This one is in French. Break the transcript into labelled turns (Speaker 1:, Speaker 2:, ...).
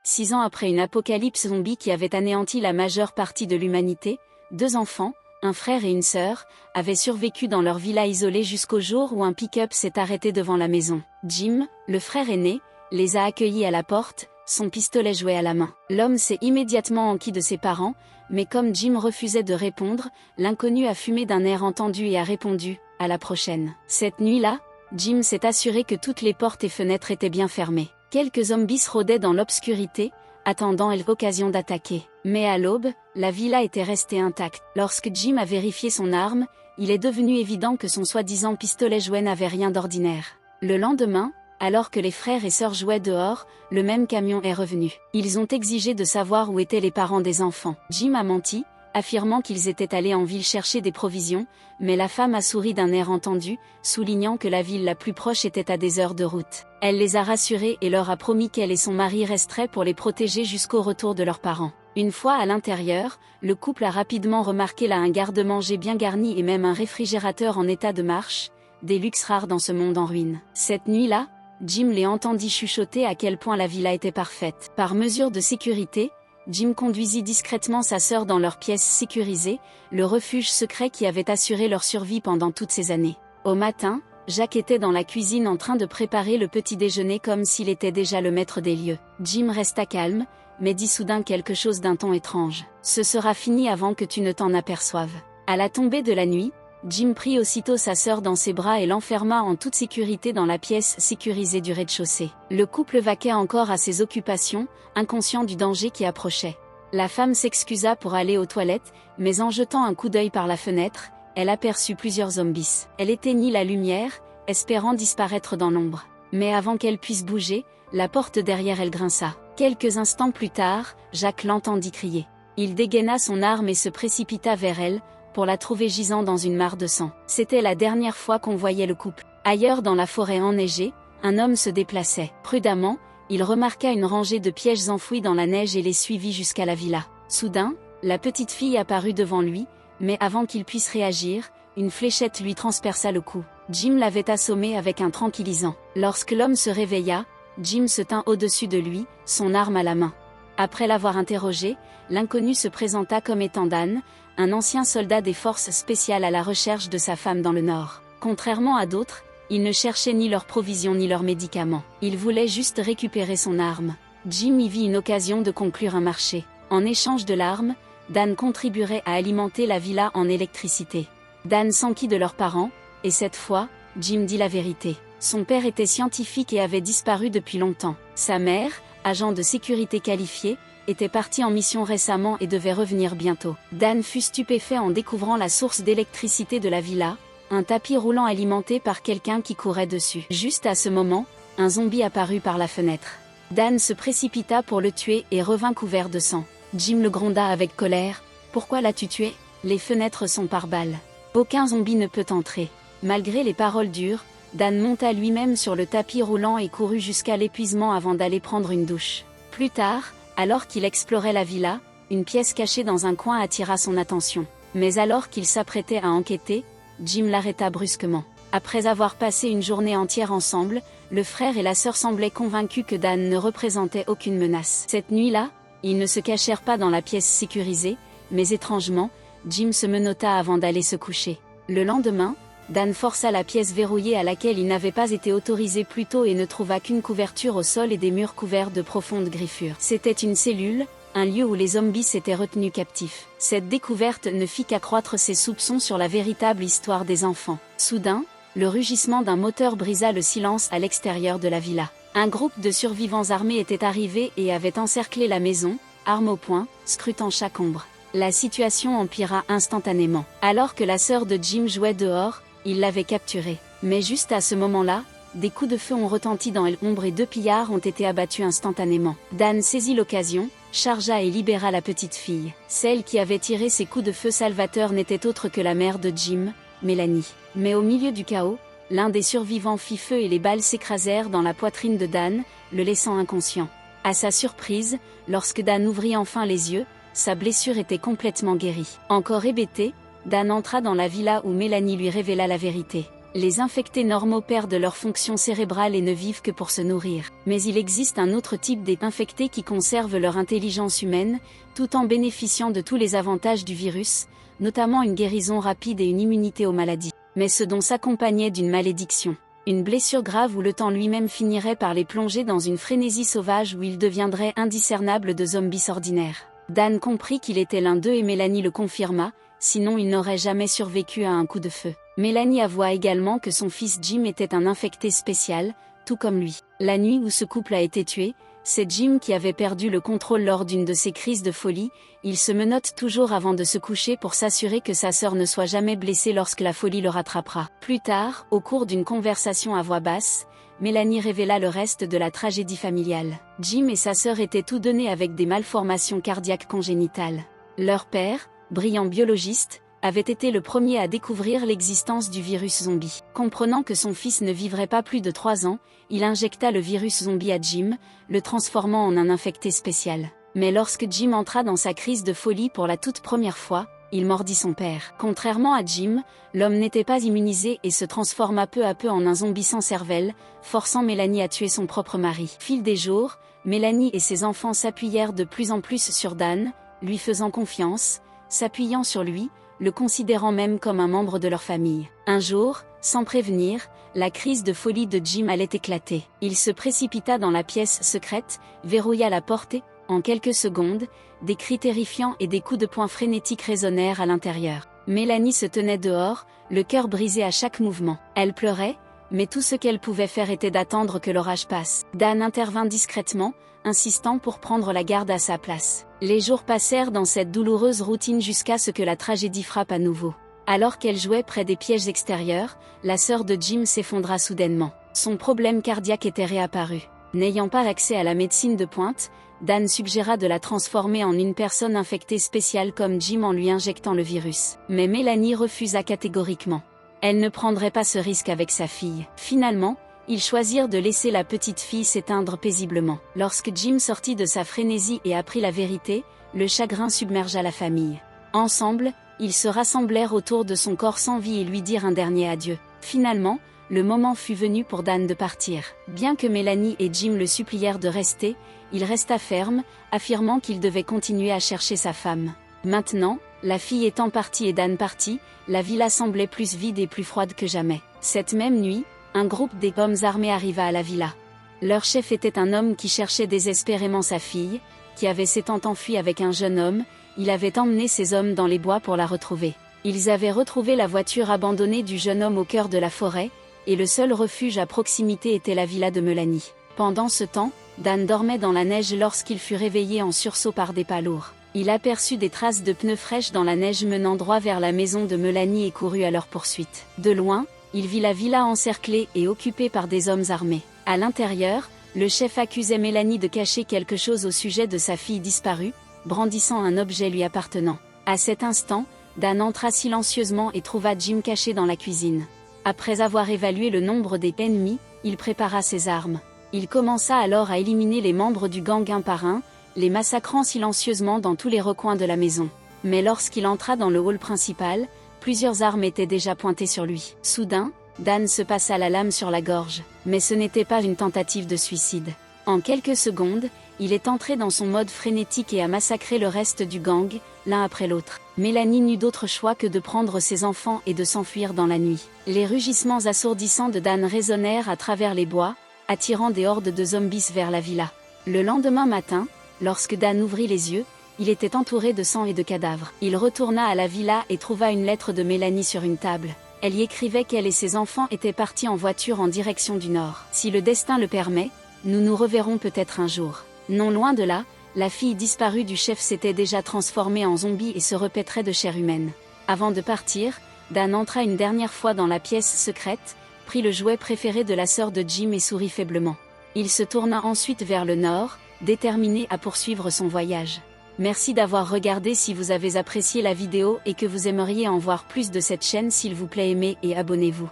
Speaker 1: 6 ans après une apocalypse zombie qui avait anéanti la majeure partie de l'humanité, 2 enfants, un frère et une sœur, avaient survécu dans leur villa isolée jusqu'au jour où un pick-up s'est arrêté devant la maison. Jim, le frère aîné, les a accueillis à la porte, son pistolet joué à la main. L'homme s'est immédiatement enquis de ses parents, mais comme Jim refusait de répondre, l'inconnu a fumé d'un air entendu et a répondu « à la prochaine ». Cette nuit-là, Jim s'est assuré que toutes les portes et fenêtres étaient bien fermées. Quelques zombies rôdaient dans l'obscurité, attendant l'occasion d'attaquer. Mais à l'aube, la villa était restée intacte. Lorsque Jim a vérifié son arme, il est devenu évident que son soi-disant pistolet jouet n'avait rien d'ordinaire. Le lendemain, alors que les frères et sœurs jouaient dehors, le même camion est revenu. Ils ont exigé de savoir où étaient les parents des enfants. Jim a menti, affirmant qu'ils étaient allés en ville chercher des provisions, mais la femme a souri d'un air entendu, soulignant que la ville la plus proche était à des heures de route. Elle les a rassurés et leur a promis qu'elle et son mari resteraient pour les protéger jusqu'au retour de leurs parents. Une fois à l'intérieur, le couple a rapidement remarqué là un garde-manger bien garni et même un réfrigérateur en état de marche, des luxes rares dans ce monde en ruine. Cette nuit-là, Jim les entendit chuchoter à quel point la villa était parfaite. Par mesure de sécurité, Jim conduisit discrètement sa sœur dans leur pièce sécurisée, le refuge secret qui avait assuré leur survie pendant toutes ces années. Au matin, Jack était dans la cuisine en train de préparer le petit déjeuner comme s'il était déjà le maître des lieux. Jim resta calme, mais dit soudain quelque chose d'un ton étrange. « Ce sera fini avant que tu ne t'en aperçoives. » À la tombée de la nuit, Jim prit aussitôt sa sœur dans ses bras et l'enferma en toute sécurité dans la pièce sécurisée du rez-de-chaussée. Le couple vaquait encore à ses occupations, inconscient du danger qui approchait. La femme s'excusa pour aller aux toilettes, mais en jetant un coup d'œil par la fenêtre, elle aperçut plusieurs zombies. Elle éteignit la lumière, espérant disparaître dans l'ombre. Mais avant qu'elle puisse bouger, la porte derrière elle grinça. Quelques instants plus tard, Jack l'entendit crier. Il dégaina son arme et se précipita vers elle, pour la trouver gisant dans une mare de sang. C'était la dernière fois qu'on voyait le couple. Ailleurs dans la forêt enneigée, un homme se déplaçait. Prudemment, il remarqua une rangée de pièges enfouis dans la neige et les suivit jusqu'à la villa. Soudain, la petite fille apparut devant lui, mais avant qu'il puisse réagir, une fléchette lui transperça le cou. Jim l'avait assommé avec un tranquillisant. Lorsque l'homme se réveilla, Jim se tint au-dessus de lui, son arme à la main. Après l'avoir interrogé, l'inconnu se présenta comme étant Dan, un ancien soldat des forces spéciales à la recherche de sa femme dans le Nord. Contrairement à d'autres, il ne cherchait ni leurs provisions ni leurs médicaments. Il voulait juste récupérer son arme. Jim y vit une occasion de conclure un marché. En échange de l'arme, Dan contribuerait à alimenter la villa en électricité. Dan s'enquit de leurs parents, et cette fois, Jim dit la vérité. Son père était scientifique et avait disparu depuis longtemps. Sa mère, agent de sécurité qualifié, était parti en mission récemment et devait revenir bientôt. Dan fut stupéfait en découvrant la source d'électricité de la villa, un tapis roulant alimenté par quelqu'un qui courait dessus. Juste à ce moment, un zombie apparut par la fenêtre. Dan se précipita pour le tuer et revint couvert de sang. Jim le gronda avec colère. « Pourquoi l'as-tu tué ? Les fenêtres sont par balles. Aucun zombie ne peut entrer. » Malgré les paroles dures, Dan monta lui-même sur le tapis roulant et courut jusqu'à l'épuisement avant d'aller prendre une douche. Plus tard, alors qu'il explorait la villa, une pièce cachée dans un coin attira son attention. Mais alors qu'il s'apprêtait à enquêter, Jim l'arrêta brusquement. Après avoir passé une journée entière ensemble, le frère et la sœur semblaient convaincus que Dan ne représentait aucune menace. Cette nuit-là, ils ne se cachèrent pas dans la pièce sécurisée, mais étrangement, Jim se menotta avant d'aller se coucher. Le lendemain, Dan força la pièce verrouillée à laquelle il n'avait pas été autorisé plus tôt et ne trouva qu'une couverture au sol et des murs couverts de profondes griffures. C'était une cellule, un lieu où les zombies s'étaient retenus captifs. Cette découverte ne fit qu'accroître ses soupçons sur la véritable histoire des enfants. Soudain, le rugissement d'un moteur brisa le silence à l'extérieur de la villa. Un groupe de survivants armés était arrivé et avait encerclé la maison, armes au poing, scrutant chaque ombre. La situation empira instantanément. Alors que la sœur de Jim jouait dehors, il l'avait capturée. Mais juste à ce moment-là, des coups de feu ont retenti dans l'ombre et 2 pillards ont été abattus instantanément. Dan saisit l'occasion, chargea et libéra la petite fille. Celle qui avait tiré ces coups de feu salvateurs n'était autre que la mère de Jim, Mélanie. Mais au milieu du chaos, l'un des survivants fit feu et les balles s'écrasèrent dans la poitrine de Dan, le laissant inconscient. À sa surprise, lorsque Dan ouvrit enfin les yeux, sa blessure était complètement guérie. Encore hébété, Dan entra dans la villa où Mélanie lui révéla la vérité. Les infectés normaux perdent leur fonction cérébrale et ne vivent que pour se nourrir. Mais il existe un autre type d'infectés qui conservent leur intelligence humaine, tout en bénéficiant de tous les avantages du virus, notamment une guérison rapide et une immunité aux maladies. Mais ce dont s'accompagnait d'une malédiction. Une blessure grave où le temps lui-même finirait par les plonger dans une frénésie sauvage où ils deviendraient indiscernables de zombies ordinaires. Dan comprit qu'il était l'un d'eux et Mélanie le confirma, sinon il n'aurait jamais survécu à un coup de feu. Mélanie avoua également que son fils Jim était un infecté spécial, tout comme lui. La nuit où ce couple a été tué, c'est Jim qui avait perdu le contrôle lors d'une de ses crises de folie. Il se menotte toujours avant de se coucher pour s'assurer que sa sœur ne soit jamais blessée lorsque la folie le rattrapera. Plus tard, au cours d'une conversation à voix basse, Mélanie révéla le reste de la tragédie familiale. Jim et sa sœur étaient tous deux nés avec des malformations cardiaques congénitales. Leur père, brillant biologiste, avait été le premier à découvrir l'existence du virus zombie. Comprenant que son fils ne vivrait pas plus de 3 ans, il injecta le virus zombie à Jim, le transformant en un infecté spécial. Mais lorsque Jim entra dans sa crise de folie pour la toute première fois, il mordit son père. Contrairement à Jim, l'homme n'était pas immunisé et se transforma peu à peu en un zombie sans cervelle, forçant Mélanie à tuer son propre mari. Fil des jours, Mélanie et ses enfants s'appuyèrent de plus en plus sur Dan, lui faisant confiance, s'appuyant sur lui, le considérant même comme un membre de leur famille. Un jour, sans prévenir, la crise de folie de Jim allait éclater. Il se précipita dans la pièce secrète, verrouilla la porte et, en quelques secondes, des cris terrifiants et des coups de poing frénétiques résonnèrent à l'intérieur. Mélanie se tenait dehors, le cœur brisé à chaque mouvement. Elle pleurait, mais tout ce qu'elle pouvait faire était d'attendre que l'orage passe. Dan intervint discrètement, insistant pour prendre la garde à sa place. Les jours passèrent dans cette douloureuse routine jusqu'à ce que la tragédie frappe à nouveau. Alors qu'elle jouait près des pièges extérieurs, la sœur de Jim s'effondra soudainement. Son problème cardiaque était réapparu. N'ayant pas accès à la médecine de pointe, Dan suggéra de la transformer en une personne infectée spéciale comme Jim en lui injectant le virus. Mais Mélanie refusa catégoriquement. Elle ne prendrait pas ce risque avec sa fille. Finalement, ils choisirent de laisser la petite fille s'éteindre paisiblement. Lorsque Jim sortit de sa frénésie et apprit la vérité, le chagrin submergea la famille. Ensemble, ils se rassemblèrent autour de son corps sans vie et lui dirent un dernier adieu. Finalement, le moment fut venu pour Dan de partir. Bien que Mélanie et Jim le supplièrent de rester, il resta ferme, affirmant qu'il devait continuer à chercher sa femme. Maintenant, la fille étant partie et Dan parti, la villa semblait plus vide et plus froide que jamais. Cette même nuit, un groupe d'hommes armés arriva à la villa. Leur chef était un homme qui cherchait désespérément sa fille, qui avait s'étant enfui avec un jeune homme. Il avait emmené ces hommes dans les bois pour la retrouver. Ils avaient retrouvé la voiture abandonnée du jeune homme au cœur de la forêt, et le seul refuge à proximité était la villa de Mélanie. Pendant ce temps, Dan dormait dans la neige lorsqu'il fut réveillé en sursaut par des pas lourds. Il aperçut des traces de pneus fraîches dans la neige menant droit vers la maison de Mélanie et courut à leur poursuite. De loin, il vit la villa encerclée et occupée par des hommes armés. À l'intérieur, le chef accusait Mélanie de cacher quelque chose au sujet de sa fille disparue, brandissant un objet lui appartenant. À cet instant, Dan entra silencieusement et trouva Jim caché dans la cuisine. Après avoir évalué le nombre des ennemis, il prépara ses armes. Il commença alors à éliminer les membres du gang un par un, les massacrant silencieusement dans tous les recoins de la maison. Mais lorsqu'il entra dans le hall principal, plusieurs armes étaient déjà pointées sur lui. Soudain, Dan se passa la lame sur la gorge. Mais ce n'était pas une tentative de suicide. En quelques secondes, il est entré dans son mode frénétique et a massacré le reste du gang, l'un après l'autre. Mélanie n'eut d'autre choix que de prendre ses enfants et de s'enfuir dans la nuit. Les rugissements assourdissants de Dan résonnèrent à travers les bois, attirant des hordes de zombies vers la villa. Le lendemain matin, lorsque Dan ouvrit les yeux, il était entouré de sang et de cadavres. Il retourna à la villa et trouva une lettre de Mélanie sur une table. Elle y écrivait qu'elle et ses enfants étaient partis en voiture en direction du nord. Si le destin le permet, nous nous reverrons peut-être un jour. Non loin de là, la fille disparue du chef s'était déjà transformée en zombie et se repaîtrait de chair humaine. Avant de partir, Dan entra une dernière fois dans la pièce secrète, prit le jouet préféré de la sœur de Jim et sourit faiblement. Il se tourna ensuite vers le nord, déterminé à poursuivre son voyage. Merci d'avoir regardé. Si vous avez apprécié la vidéo et que vous aimeriez en voir plus de cette chaîne, s'il vous plaît aimez et abonnez-vous.